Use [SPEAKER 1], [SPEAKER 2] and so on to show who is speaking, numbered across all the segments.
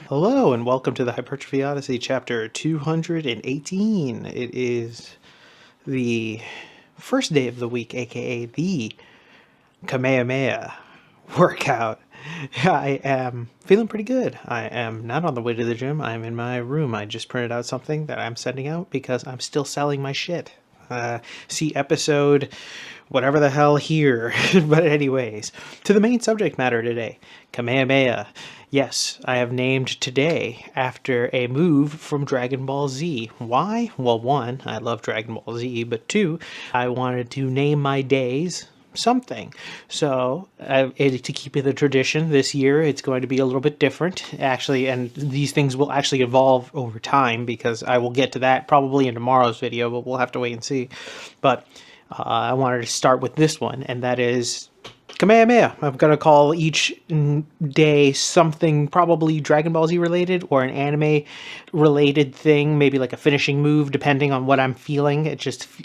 [SPEAKER 1] Hello and welcome to the Hypertrophy Odyssey chapter 218. It is the first day of the week, aka the Kamehameha workout. I am feeling pretty good. I am not on the way to the gym. I'm in my room. I just printed out something that I'm sending out because I'm still selling my shit. See episode whatever the hell here. But anyways, to the main subject matter today, Kamehameha. Yes, I have named today after a move from Dragon Ball Z. Why? Well, one, I love Dragon Ball Z, but two, I wanted to name my days something. So to keep in the tradition, this year it's going to be a little bit different, actually, and these things will actually evolve over time because I will get to that probably in tomorrow's video, but we'll have to wait and see. But I wanted to start with this one, and that is Kamehameha. I'm going to call each day something probably Dragon Ball Z related or an anime related thing, maybe like a finishing move, depending on what I'm feeling. It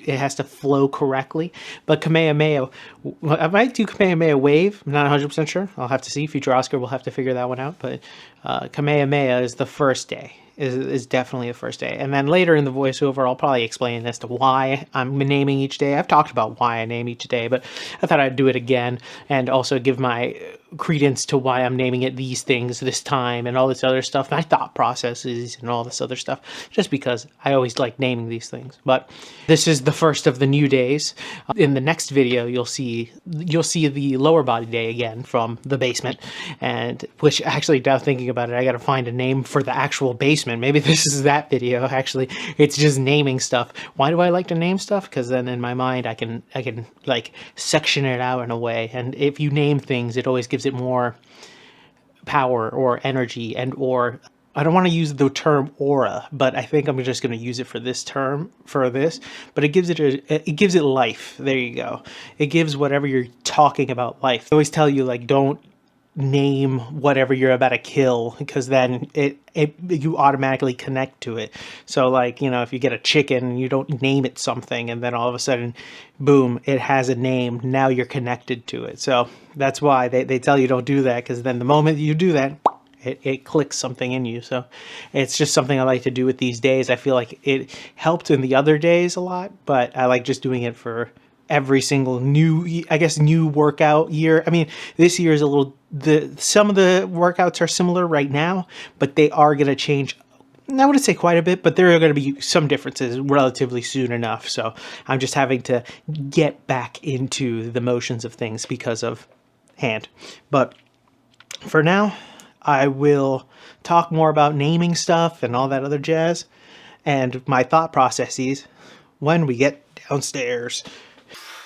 [SPEAKER 1] has to flow correctly. But Kamehameha, I might do Kamehameha Wave. I'm not 100% sure. I'll have to see. Future Oscar will have to figure that one out. But Kamehameha is the first day. Is definitely the first day. And then later in the voiceover, I'll probably explain as to why I'm naming each day. I've talked about why I name each day, but I thought I'd do it again and also give my credence to why I'm naming it these things this time and all this other stuff, my thought processes and all this other stuff, just because I always like naming these things. But this is the first of the new days. In the next video, you'll see the lower body day again from the basement, and which actually, now thinking about it, I got to find a name for the actual basement. Maybe this is that video. Actually, it's just naming stuff. Why do I like to name stuff? Because then in my mind, I can like section it out in a way, and if you name things, it always gives it more power or energy, and or I don't want to use the term aura, but I think I'm just going to use it for this term for this. But it gives it life. There you go. It gives whatever you're talking about life. I always tell you, like, don't name whatever you're about to kill, because then you automatically connect to it. So, like, you know, if you get a chicken and you don't name it something, and then all of a sudden, boom, it has a name. Now you're connected to it. So that's why they tell you don't do that, because then the moment you do that, it clicks something in you. So it's just something I like to do with these days. I feel like it helped in the other days a lot, but I like just doing it for every single new workout year. I mean, this year is a little, some of the workouts are similar right now, but they are going to change. I wouldn't say quite a bit, but there are going to be some differences relatively soon enough. So I'm just having to get back into the motions of things because of hand. But for now, I will talk more about naming stuff and all that other jazz and my thought processes when we get downstairs.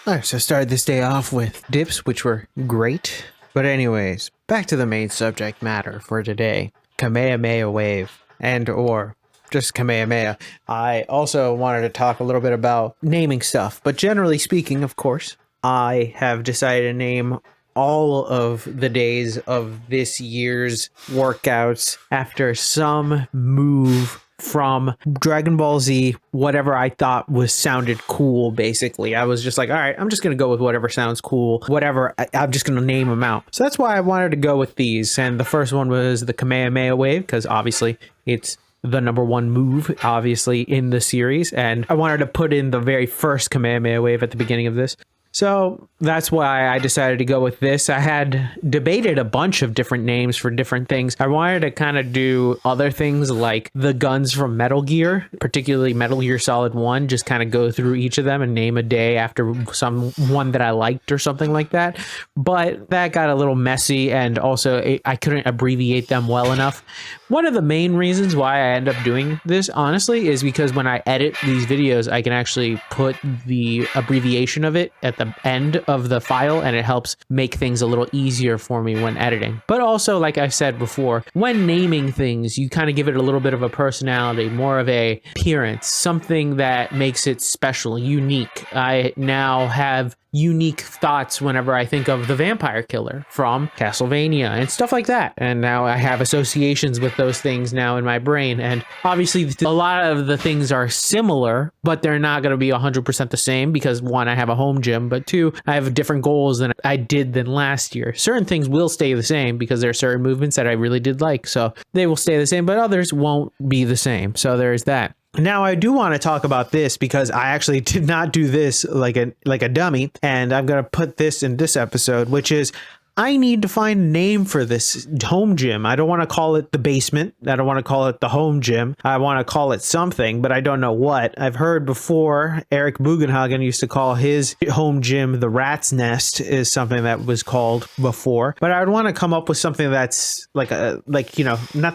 [SPEAKER 1] Alright, so I started this day off with dips, which were great. But anyways, back to the main subject matter for today. Kamehameha Wave, and or just Kamehameha. I also wanted to talk a little bit about naming stuff, but generally speaking, of course, I have decided to name all of the days of this year's workouts after some move from Dragon Ball Z, whatever I thought sounded cool. Basically, I was just like, all right, I'm just gonna go with whatever sounds cool, whatever. I'm just gonna name them out. So that's why I wanted to go with these. And the first one was the Kamehameha Wave, because obviously it's the #1 move, obviously, in the series, and I wanted to put in the very first Kamehameha Wave at the beginning of this.
[SPEAKER 2] So that's why I decided to go with this. I had debated a bunch of different names for different things. I wanted to kind of do other things like the guns from Metal Gear, particularly Metal Gear Solid 1, just kind of go through each of them and name a day after some one that I liked or something like that. But that got a little messy, and also I couldn't abbreviate them well enough. One of the main reasons why I end up doing this, honestly, is because when I edit these videos, I can actually put the abbreviation of it at the end of the file, and it helps make things a little easier for me when editing. But also, like I said before, when naming things, you kind of give it a little bit of a personality, more of a appearance, something that makes it special, unique. I now have unique thoughts whenever I think of the vampire killer from Castlevania and stuff like that. And now I have associations with those things now in my brain. And obviously a lot of the things are similar, but they're not going to be 100% the same because one, I have a home gym, but two, I have different goals than I did than last year. Certain things will stay the same because there are certain movements that I really did like. So they will stay the same, but others won't be the same. So there's that. Now, I do want to talk about this because I actually did not do this like a dummy, and I'm going to put this in this episode, which is I need to find a name for this home gym. I don't want to call it the basement. I don't want to call it the home gym. I want to call it something, but I don't know what. I've heard before Eric Bugenhagen used to call his home gym the Rat's Nest is something that was called before. But I would want to come up with something that's like not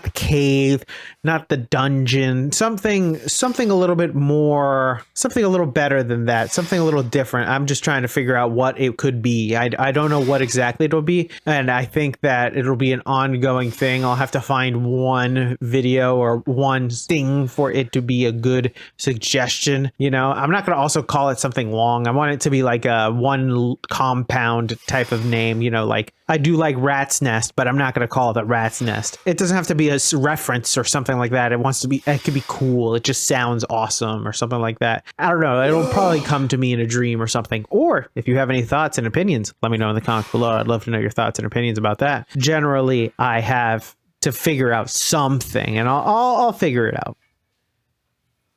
[SPEAKER 2] the cave, not the dungeon, something a little bit more, something a little better than that, something a little different. I'm just trying to figure out what it could be. I don't know what exactly it'll be, and I think that it'll be an ongoing thing. I'll have to find one video or one thing for it to be a good suggestion. I'm not going to also call it something long. I want it to be like a one compound type of name, like I do like Rat's Nest, but I'm not going to call it the Rat's Nest. It doesn't have to be a reference or something like that. It could be cool. It just sounds awesome or something like that. I don't know. It'll probably come to me in a dream or something. Or if you have any thoughts and opinions, let me know in the comments below. I'd love to know your thoughts and opinions about that. Generally, I have to figure out something, and I'll figure it out.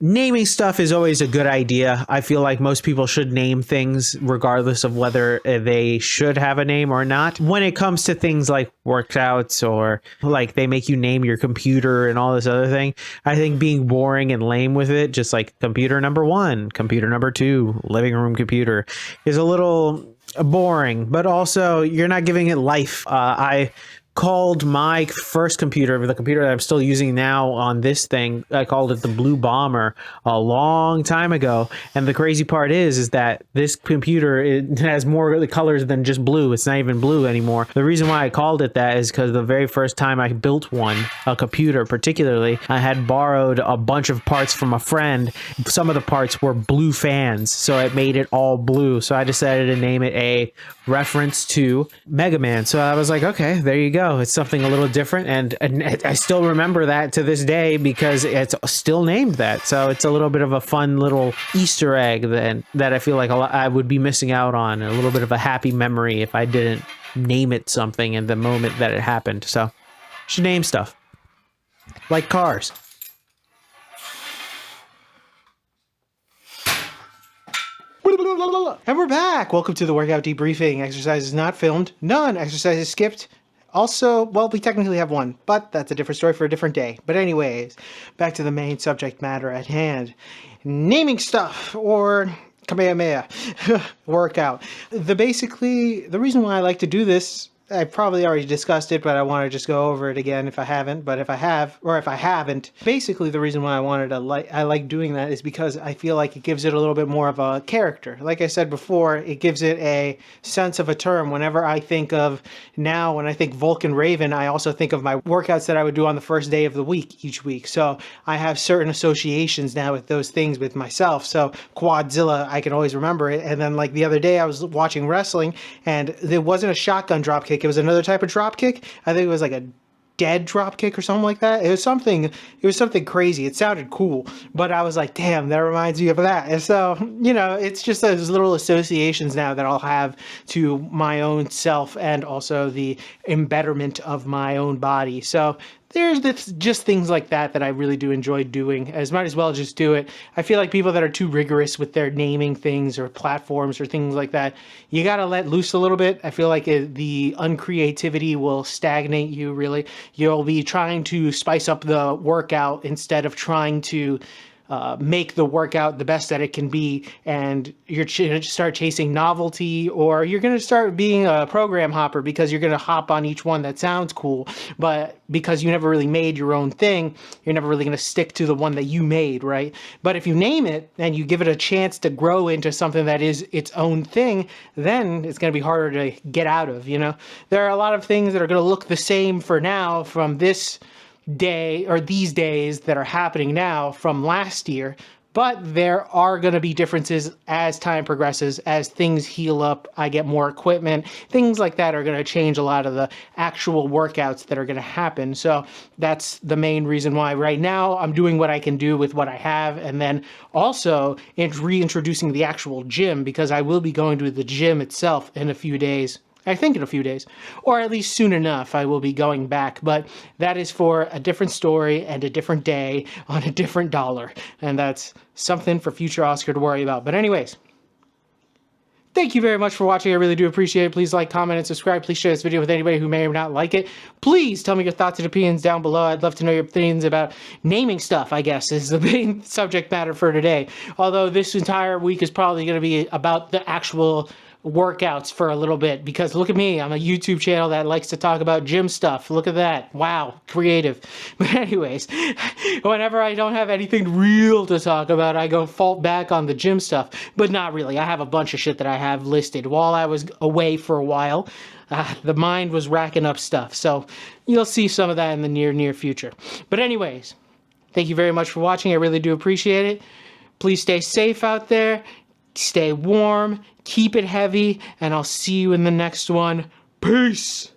[SPEAKER 2] Naming stuff is always a good idea. I feel like most people should name things regardless of whether they should have a name or not. When it comes to things like workouts or like they make you name your computer and all this other thing, I think being boring and lame with it, just like computer number 1, computer number 2, living room computer, is a little boring, but also you're not giving it life. I called my first computer, the computer that I'm still using now on this thing, I called it the Blue Bomber a long time ago. And the crazy part is that this computer, it has more colors than just blue. It's not even blue anymore. The reason why I called it that is because the very first time I built a computer particularly, I had borrowed a bunch of parts from a friend. Some of the parts were blue fans, so it made it all blue. So I decided to name it a reference to Mega Man. So I was like, okay, there you go. It's something a little different, and I still remember that to this day because it's still named that. So it's a little bit of a fun little Easter egg that I feel like I would be missing out on, a little bit of a happy memory if I didn't name it something in the moment that it happened. So you should name stuff like cars.
[SPEAKER 1] And we're back. Welcome to the workout debriefing. Exercises not filmed. None. Exercises skipped. Also, well, we technically have one, but that's a different story for a different day. But anyways, back to the main subject matter at hand. Naming stuff, or Kamehameha workout. The reason why I like to do this, I probably already discussed it, but I want to just go over it again if I haven't. But if I have, or if I haven't, basically the reason why I like doing that is because I feel like it gives it a little bit more of a character. Like I said before, it gives it a sense of a term. When I think Vulcan Raven, I also think of my workouts that I would do on the first day of the week each week. So I have certain associations now with those things with myself. So Quadzilla, I can always remember it. And then like the other day I was watching wrestling and there wasn't a shotgun drop kick. It was another type of drop kick. I think it was like a dead drop kick or something like that. It was something crazy. It sounded cool, but I was like, damn, that reminds me of that. And so, it's just those little associations now that I'll have to my own self and also the embetterment of my own body. So there's just things like that I really do enjoy doing. As might as well just do it. I feel like people that are too rigorous with their naming things or platforms or things like that, you gotta let loose a little bit. I feel like the uncreativity will stagnate you, really. You'll be trying to spice up the workout instead of trying to make the workout the best that it can be, and you're going to start chasing novelty, or you're going to start being a program hopper because you're going to hop on each one that sounds cool, but because you never really made your own thing, you're never really going to stick to the one that you made, right? But if you name it and you give it a chance to grow into something that is its own thing, then it's going to be harder to get out of, you know? There are a lot of things that are going to look the same for now from this day or these days that are happening now from last year, but there are going to be differences as time progresses, as things heal up, I get more equipment, things like that are going to change a lot of the actual workouts that are going to happen. So that's the main reason why right now I'm doing what I can do with what I have, and then also reintroducing the actual gym, because I will be going to the gym itself in a few days. I think in a few days, or at least soon enough, I will be going back. But that is for a different story and a different day on a different dollar. And that's something for future Oscar to worry about. But anyways, thank you very much for watching. I really do appreciate it. Please like, comment, and subscribe. Please share this video with anybody who may or may not like it. Please tell me your thoughts and opinions down below. I'd love to know your opinions about naming stuff, I guess, is the main subject matter for today. Although this entire week is probably going to be about the actual workouts for a little bit, because look at me, I'm a YouTube channel that likes to talk about gym stuff. Look at that. Wow, creative. But anyways, whenever I don't have anything real to talk about, I go fall back on the gym stuff, but not really. I have a bunch of shit that I have listed. While I was away for a while, the mind was racking up stuff, so you'll see some of that in the near future. But anyways, thank you very much for watching. I really do appreciate it. Please stay safe out there. Stay warm, keep it heavy, and I'll see you in the next one. Peace!